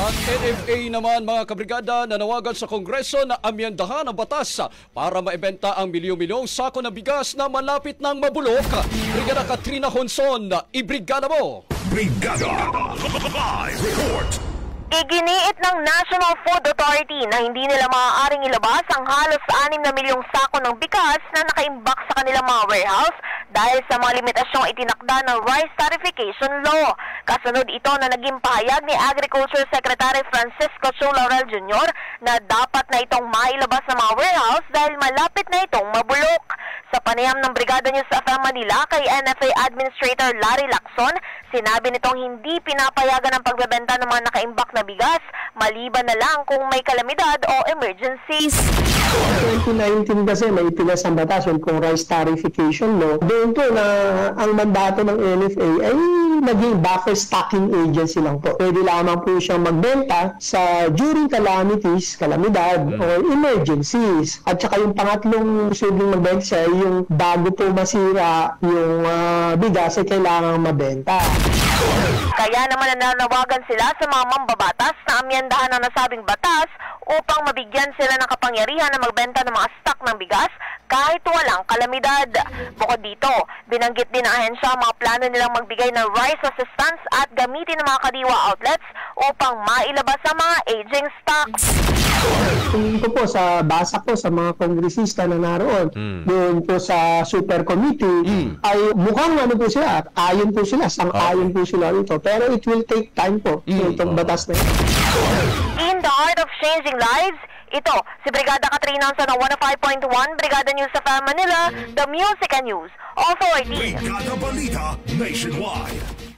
Ang NFA naman mga kabrigada nanawagan sa Kongreso na amyendahan ang batas para maibenta ang milyon-milyong sako ng bigas na malapit ng mabulok. Brigada Katrina Honson, ibrigada mo! Brigada Live Report! Iginiit ng National Food Authority na hindi nila maaaring ilabas ang halos 6 na milyong sako ng bigas na nakaimbak sa kanilang mga warehouse dahil sa mga limitasyong itinakda ng Rice Tarification Law. Kasunod ito na naging pahayag ni Agriculture Secretary Francisco Chu Laurel Jr. na dapat na itong mailabas sa mga warehouse dahil malapit na itong mabulok. Sa panayam ng Brigada News FM Manila kay NFA Administrator Larry Lacson, sinabi nitong hindi pinapayagan ang pagbebenta ng mga nakaimbak na bigas maliban na lang kung may kalamidad o emergencies. 2019 kasi may itigas ang batas yung kung Rice Tarification Law. Doon po na ang mandato ng NFA ay naging buffer stocking agency lang po. Pwede lamang po siyang magbenta sa during calamities, kalamidad or emergencies. At saka yung pangatlong pwedeng magbenta siya yung bago po masira yung bigas ay kailangang mabenta. Kaya naman nananawagan sila sa mga mambabatas na amyendahan ang nasabing batas upang mabigyan sila ng kapangyarihan na magbenta ng mga stock ng bigas kahit walang kalamidad. Bukod dito, binanggit din ng ahensya ang mga plano nilang magbigay ng rice assistance at gamitin ng mga kadiwa outlets upang mailabas ang mga aging stocks. Tingin ko po sa basa ko sa mga kongresista na naroon doon po sa super committee ay mukhang ano po sila at ayon po sila, sang-ayon po sila ito. Pero it will take time po itong batas na ito. In the heart of changing lives, ito si Brigada Katrina sa 105.1 Brigada News sa Manila, the Music and News Authority. Brigada Balita Nationwide.